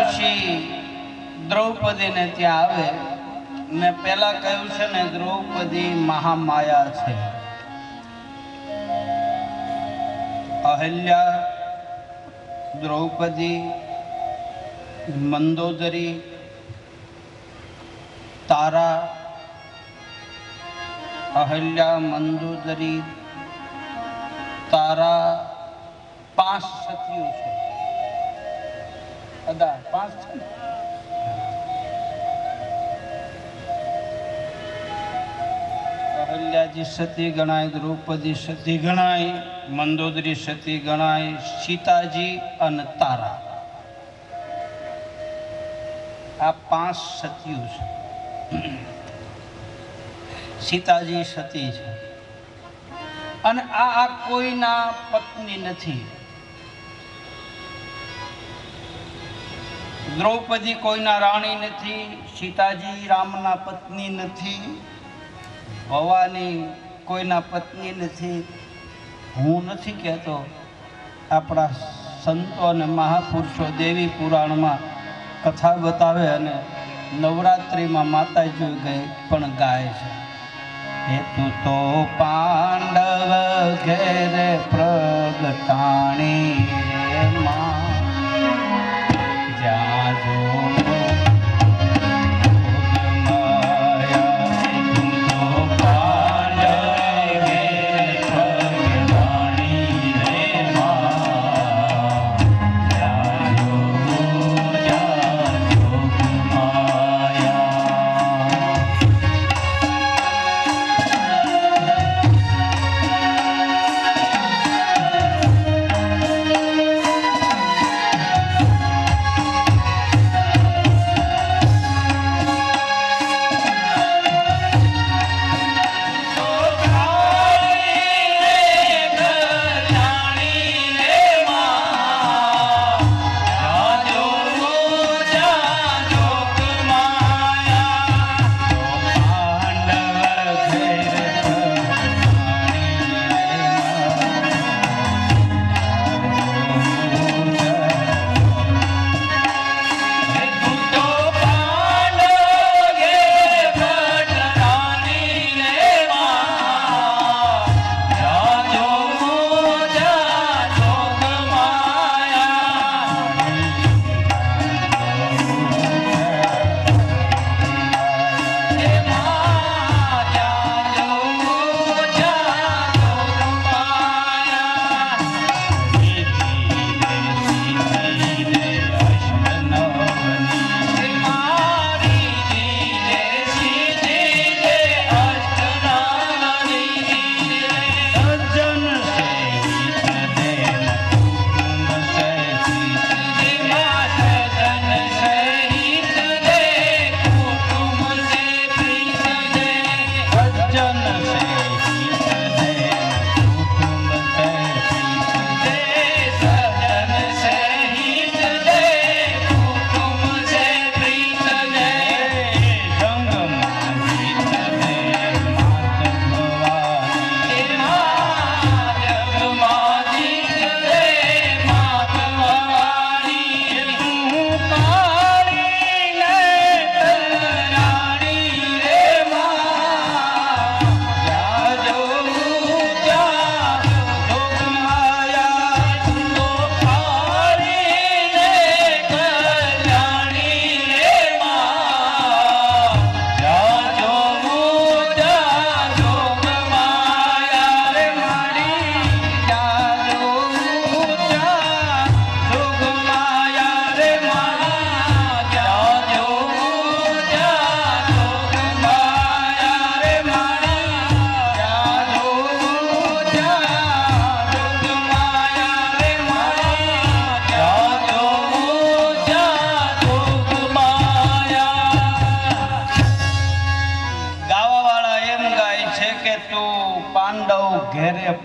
ઋષિ દ્રૌપદીને ત્યાં આવે. મેં પહેલા કહ્યું છે ને, દ્રૌપદી મહામાયા છે. અહલ્યા, દ્રૌપદી, મંદોદરી, તારા, અહલ્યા, મંદોદરી, તારા, 5 સતીઓ છે. 5 છે ને? અહલ્યાજી સતી ગણાય, દ્રૌપદી સતી ગણાય, મંદોદરી સતી ગણાય, સીતાજી અને તારા, આ 5 સતીઓ છે. સીતાજી સતી છે અને આ કોઈના પત્ની નથી. દ્રૌપદી કોઈના રાણી નથી, સીતાજી રામના પત્ની નથી, ભવાની કોઈના પત્ની નથી. હું નથી કહેતો, આપણા સંતો અને મહાપુરુષો દેવી પુરાણમાં કથા બતાવે અને નવરાત્રિમાં માતાજી ગઈ પણ ગાય છે. તું તો પાંડવ ઘેરે પ્રગટાણી રે માં, જ્યાં જો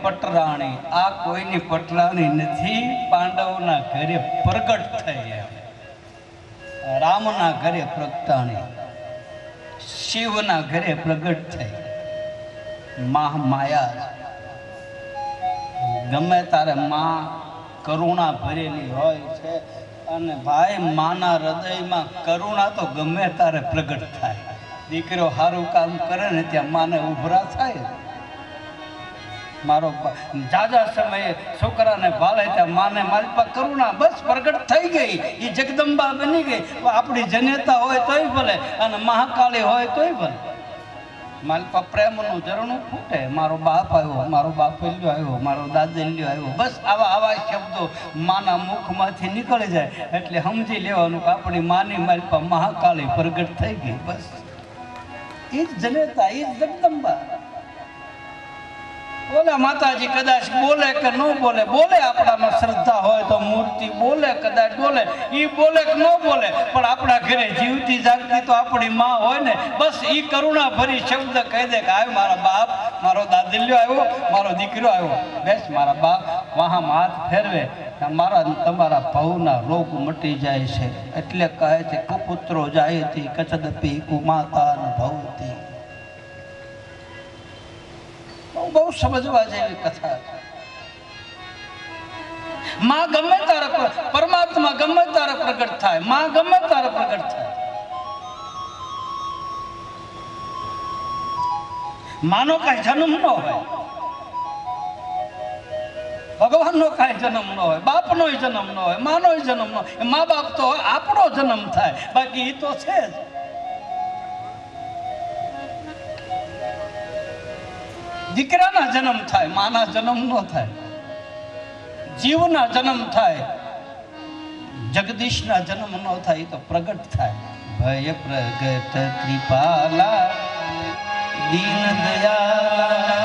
પટરાણી, આ કોઈની પટરાણી નથી, પાંડવોના ઘરે પ્રગટ થઈ, રામના ઘરે પ્રગટાણી, શિવના ઘરે પ્રગટ થઈ. મહામાયા ગમે તારે માં કરુણા ભરેલી હોય છે અને ભાઈ માના હૃદયમાં કરુણા તો ગમે તારે પ્રગટ થાય. દીકરો સારું કામ કરે ને ત્યાં માને ઉભરા થાય. મારો જાજા સમયે છોકરાને ભાળે ત્યાં માને મારી પર કરુણા બસ પ્રગટ થઈ ગઈ. એ જગદંબા બની ગઈ. આપણી જનેતા હોય તોય ભલે અને મહાકાળી હોય તોય ભલે. મારી પર પ્રેમનું ઝરણું ફૂટે. મારો બાપ આવ્યો, મારો બાપલ્યો આવ્યો, મારો દાદલ્યો આવ્યો. બસ આવા આવા શબ્દો માના મુખમાંથી નીકળી જાય એટલે સમજી લેવાનું કે આપણી માની મારી પર મહાકાળી પ્રગટ થઈ ગઈ. બસ એ જ જનેતા, એ જ જગદંબા. બોલે માતાજી કદાચ બોલે કે ન બોલે, બોલે આપણામાં શ્રદ્ધા હોય તો મૂર્તિ બોલે, કદાચ બોલે, એ બોલે કે ન બોલે, પણ આપણા ઘરે જીવતી જાગતી તો આપણી માં હોય ને. બસ એ કરુણા ભરી શબ્દ કહી દે કે આવ્યો મારા બાપ, મારો દાદલ્યો આવ્યો, મારો દીકરો આવ્યો. બેસ મારા બાપ વાહામાં હાથ ફેરવે, મારા તમારા ભવના રોગ મટી જાય છે. એટલે કહે છે કુપુત્રો જાયતી કચદપી કુમાતા ભવતી. બહુ સમજવા જેવી કથા છે. માં ગમે તારે પરમાત્મા ગમે તારે પ્રગટ થાય, માં ગમે તારે પ્રગટ થાય. માનો કાંઈ જન્મ ન હોય, ભગવાનનો કાંઈ જન્મ ન હોય, બાપનો જન્મ ન હોય, માનો જન્મ ન હોય. મા બાપ તો હોય, આપણો જન્મ થાય, બાકી એ તો છે જ. દીકરાના જન્મ થાય, માના જન્મ ન થાય. જીવના જન્મ થાય, જગદીશના જન્મ ન થાય. એ તો પ્રગટ થાય. ભય પ્રગટ કૃપાલા દીન દયાલા